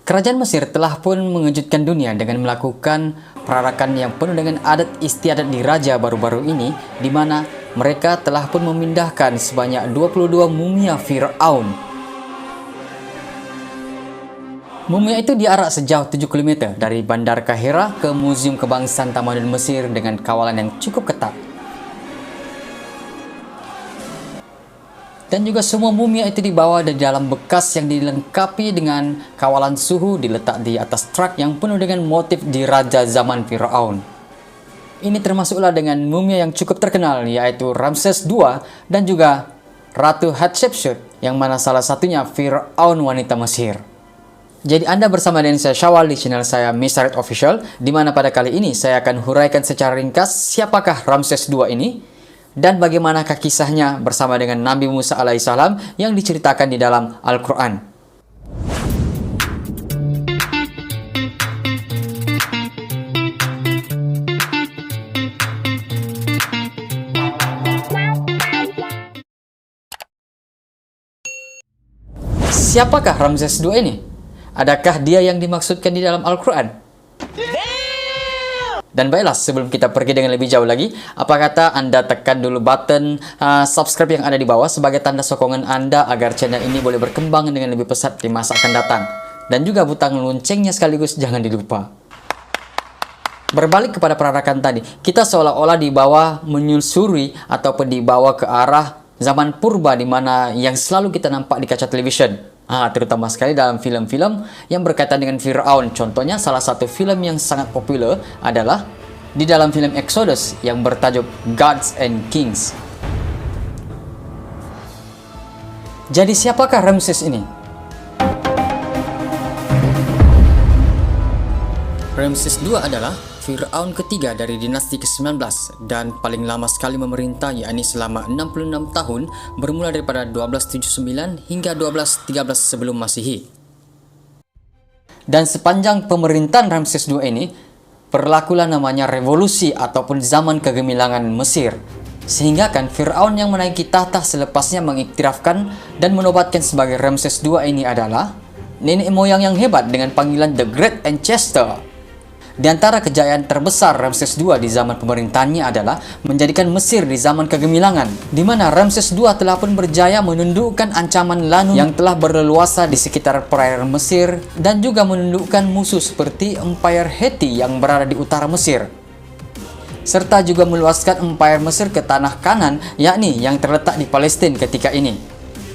Kerajaan Mesir telah pun mengejutkan dunia dengan melakukan perarakan yang penuh dengan adat istiadat di raja baru-baru ini, di mana mereka telah pun memindahkan sebanyak 22 mumia Fir'aun. Mumia itu diarak sejauh 7 km dari Bandar Kahira ke Museum Kebangsaan Tamadun Mesir dengan kawalan yang cukup ketat. Dan juga semua mumia itu dibawa dari dalam bekas yang dilengkapi dengan kawalan suhu, diletak di atas truk yang penuh dengan motif di raja zaman Fir'aun. Ini termasuklah dengan mumia yang cukup terkenal, yaitu Ramses II dan juga Ratu Hatshepsut, yang mana salah satunya Fir'aun wanita Mesir. Jadi Anda bersama dengan saya Syawal di channel saya Mr. Red Official, di mana pada kali ini saya akan huraikan secara ringkas siapakah Ramses II ini dan bagaimanakah kisahnya bersama dengan Nabi Musa alaihissalam yang diceritakan di dalam Al-Quran. Siapakah Ramses II ini? Adakah dia yang dimaksudkan di dalam Al-Quran? Dan baiklah, sebelum kita pergi dengan lebih jauh lagi, apa kata Anda tekan dulu button subscribe yang ada di bawah sebagai tanda sokongan Anda agar channel ini boleh berkembang dengan lebih pesat di masa akan datang. Dan juga butang loncengnya sekaligus jangan dilupa. Berbalik kepada perarakan tadi, kita seolah-olah dibawa menyusuri ataupun dibawa ke arah zaman purba, di mana yang selalu kita nampak di kaca television. Terutama sekali dalam film-film yang berkaitan dengan Fir'aun. Contohnya salah satu film yang sangat populer adalah di dalam film Exodus yang bertajuk Gods and Kings. Jadi siapakah Ramses ini? Ramses II adalah Fir'aun ketiga dari dinasti ke-19 dan paling lama sekali memerintah, yakni selama 66 tahun bermula daripada 1279 hingga 1213 sebelum Masehi. Dan sepanjang pemerintahan Ramses II ini berlakulah namanya revolusi ataupun zaman kegemilangan Mesir. Sehingga kan Fir'aun yang menaiki tahta selepasnya mengiktirafkan dan menobatkan sebagai Ramses II ini adalah nenek moyang yang hebat dengan panggilan The Great Ancestor. Di antara kejayaan terbesar Ramses II di zaman pemerintahannya adalah menjadikan Mesir di zaman kegemilangan, di mana Ramses II telah pun berjaya menundukkan ancaman Lanu yang telah berleluasa di sekitar perairan Mesir dan juga menundukkan musuh seperti Empire Heti yang berada di utara Mesir, serta juga meluaskan Empire Mesir ke tanah Kanan, yakni yang terletak di Palestina ketika ini.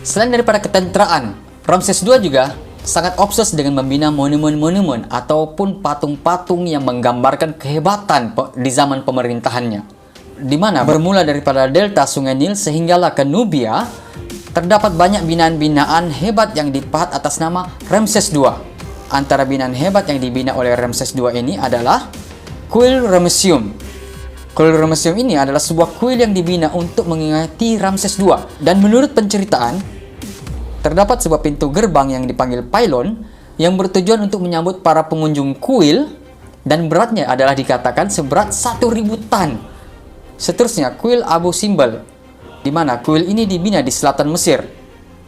Selain daripada ketenteraan, Ramses II juga sangat obses dengan membina monumen-monumen ataupun patung-patung yang menggambarkan kehebatan di zaman pemerintahannya, di mana bermula daripada delta Sungai Nil sehinggalah ke Nubia, terdapat banyak binaan-binaan hebat yang dipahat atas nama Ramses II. Antara binaan hebat yang dibina oleh Ramses II ini adalah Kuil Ramesseum. Kuil Ramesseum ini adalah sebuah kuil yang dibina untuk mengingati Ramses II, dan menurut penceritaan terdapat sebuah pintu gerbang yang dipanggil pylon yang bertujuan untuk menyambut para pengunjung kuil, dan beratnya adalah dikatakan seberat 1000 tan. Seterusnya kuil Abu Simbel, di mana kuil ini dibina di selatan Mesir,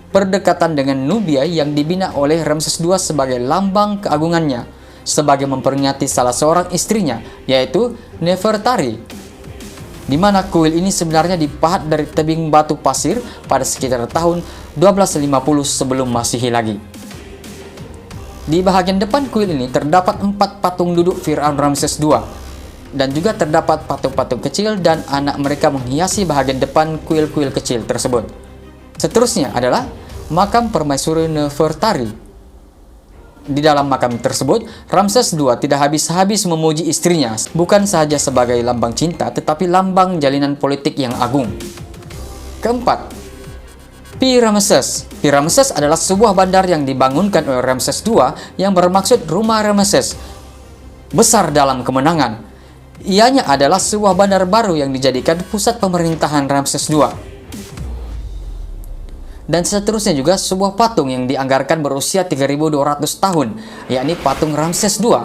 berdekatan dengan Nubia, yang dibina oleh Ramses II sebagai lambang keagungannya, sebagai memperingati salah seorang istrinya, yaitu Nefertari, di mana kuil ini sebenarnya dipahat dari tebing batu pasir pada sekitar tahun 1250 sebelum Masehi lagi. Di bahagian depan kuil ini terdapat 4 patung duduk Fir'aun Ramses II, dan juga terdapat patung-patung kecil dan anak mereka menghiasi bahagian depan kuil-kuil kecil tersebut. Seterusnya adalah makam permaisuri Nefertari. Di dalam makam tersebut, Ramses II tidak habis-habis memuji istrinya, bukan sahaja sebagai lambang cinta, tetapi lambang jalinan politik yang agung. Keempat, Pi Ramesses. Pi Ramesses adalah sebuah bandar yang dibangunkan oleh Ramses II yang bermaksud rumah Ramesses, besar dalam kemenangan. Ianya adalah sebuah bandar baru yang dijadikan pusat pemerintahan Ramses II. Dan seterusnya juga sebuah patung yang dianggarkan berusia 3200 tahun, yakni patung Ramses II,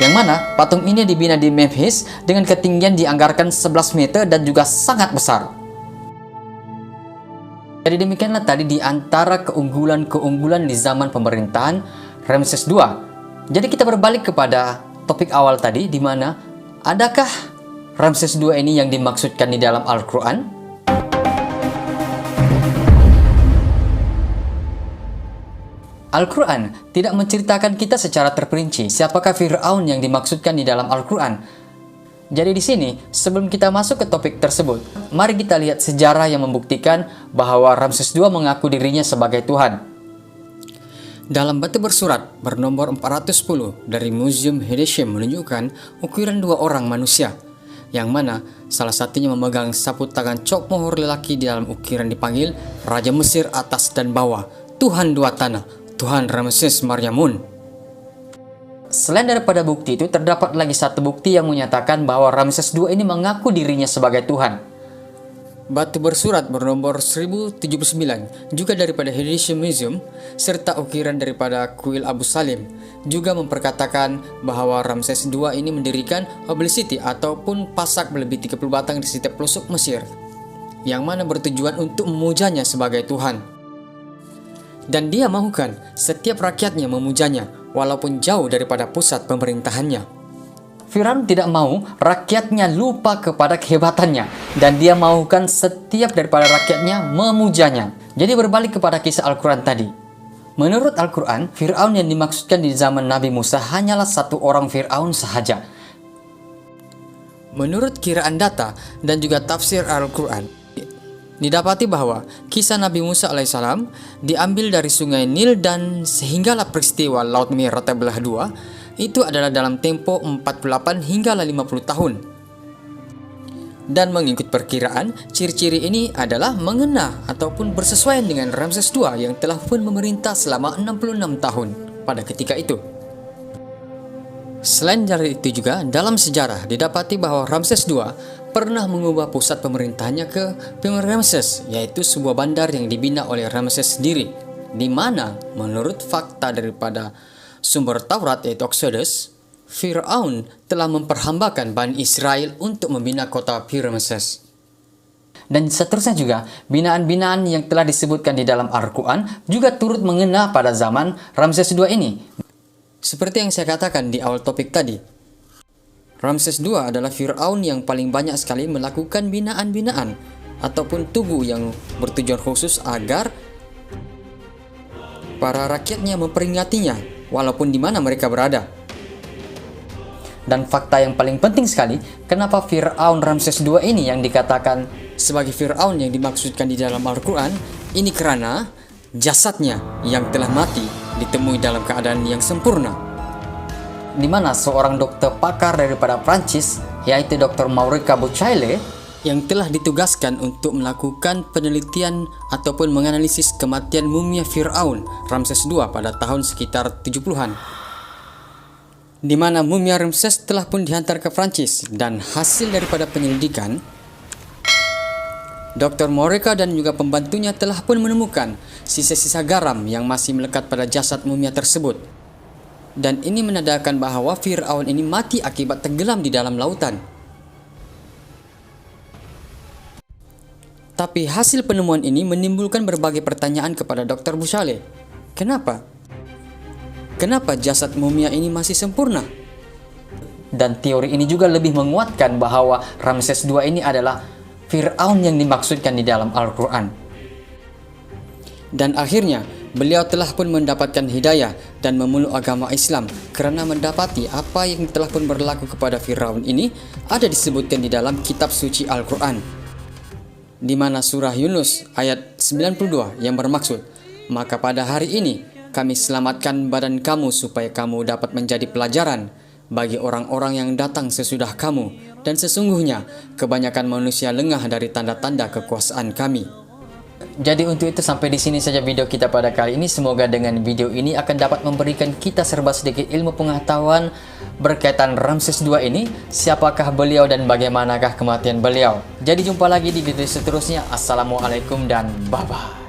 yang mana patung ini dibina di Memphis dengan ketinggian dianggarkan 11 meter dan juga sangat besar. Jadi demikianlah tadi di antara keunggulan-keunggulan di zaman pemerintahan Ramses II. Jadi kita berbalik kepada topik awal tadi, di mana adakah Ramses II ini yang dimaksudkan di dalam Al-Quran? Al-Quran tidak menceritakan kita secara terperinci siapakah Fir'aun yang dimaksudkan di dalam Al-Quran. Jadi di sini, sebelum kita masuk ke topik tersebut, mari kita lihat sejarah yang membuktikan bahwa Ramses II mengaku dirinya sebagai Tuhan. Dalam batu bersurat bernomor 410 dari Museum Hedeshim menunjukkan ukiran dua orang manusia, yang mana salah satunya memegang sapu tangan cok mohor lelaki. Di dalam ukiran dipanggil Raja Mesir atas dan bawah, Tuhan dua tanah, Tuhan Ramses Maryamun. Selain daripada bukti itu, terdapat lagi satu bukti yang menyatakan bahwa Ramses II ini mengaku dirinya sebagai Tuhan. Batu bersurat bernomor 1079 juga daripada Hedeshim Museum, serta ukiran daripada kuil Abu Salim juga memperkatakan bahwa Ramses II ini mendirikan obelisk ataupun pasak berlebih 30 batang di setiap pelosok Mesir, yang mana bertujuan untuk memujanya sebagai Tuhan. Dan dia mahukan setiap rakyatnya memujanya, walaupun jauh daripada pusat pemerintahannya. Firaun tidak mau rakyatnya lupa kepada kehebatannya, dan dia mahukan setiap daripada rakyatnya memujanya. Jadi berbalik kepada kisah Al-Quran tadi. Menurut Al-Quran, Firaun yang dimaksudkan di zaman Nabi Musa hanyalah satu orang Firaun sahaja. Menurut kiraan data dan juga tafsir Al-Quran, didapati bahwa kisah Nabi Musa alaihissalam diambil dari sungai Nil, dan sehinggalah peristiwa Laut Merah terbelah dua itu adalah dalam tempo 48 hingga 50 tahun. Dan mengikut perkiraan, ciri-ciri ini adalah mengena ataupun bersesuaian dengan Ramses II yang telah pun memerintah selama 66 tahun pada ketika itu. Selain dari itu juga, dalam sejarah didapati bahwa Ramses II pernah mengubah pusat pemerintahannya ke Ramses, yaitu sebuah bandar yang dibina oleh Ramses sendiri, di mana menurut fakta daripada sumber Taurat yaitu Exodus, Fir'aun telah memperhambakan Bani Israel untuk membina kota Ramses. Dan seterusnya juga, binaan-binaan yang telah disebutkan di dalam Al-Quran juga turut mengena pada zaman Ramses II ini. Seperti yang saya katakan di awal topik tadi, Ramses II adalah Fir'aun yang paling banyak sekali melakukan binaan-binaan ataupun tugu yang bertujuan khusus agar para rakyatnya memperingatinya walaupun di mana mereka berada. Dan fakta yang paling penting sekali, kenapa Fir'aun Ramses II ini yang dikatakan sebagai Fir'aun yang dimaksudkan di dalam Al-Quran, ini karena jasadnya yang telah mati ditemui dalam keadaan yang sempurna, di mana seorang dokter pakar daripada Prancis, yaitu Dr. Maurice Bucaille, yang telah ditugaskan untuk melakukan penelitian ataupun menganalisis kematian mumia Fir'aun Ramses II pada tahun sekitar 70-an, di mana mumia Ramses telah pun dihantar ke Prancis. Dan hasil daripada penyelidikan, Dr. Maurice dan juga pembantunya telah pun menemukan sisa-sisa garam yang masih melekat pada jasad mumia tersebut. Dan ini menandakan bahwa Fir'aun ini mati akibat tenggelam di dalam lautan. Tapi hasil penemuan ini menimbulkan berbagai pertanyaan kepada Dr. Bucaille. Kenapa? Kenapa jasad mumia ini masih sempurna? Dan teori ini juga lebih menguatkan bahwa Ramses II ini adalah Fir'aun yang dimaksudkan di dalam Al-Quran. Dan akhirnya, beliau telah pun mendapatkan hidayah dan memeluk agama Islam kerana mendapati apa yang telah pun berlaku kepada Fir'aun ini ada disebutkan di dalam kitab suci Al-Quran, di mana surah Yunus ayat 92 yang bermaksud, "Maka pada hari ini kami selamatkan badan kamu supaya kamu dapat menjadi pelajaran bagi orang-orang yang datang sesudah kamu, dan sesungguhnya kebanyakan manusia lengah dari tanda-tanda kekuasaan kami." Jadi untuk itu sampai di sini saja video kita pada kali ini. Semoga dengan video ini akan dapat memberikan kita serba sedikit ilmu pengetahuan berkaitan Ramses II ini, siapakah beliau dan bagaimanakah kematian beliau. Jadi jumpa lagi di video seterusnya. Assalamualaikum dan bye-bye.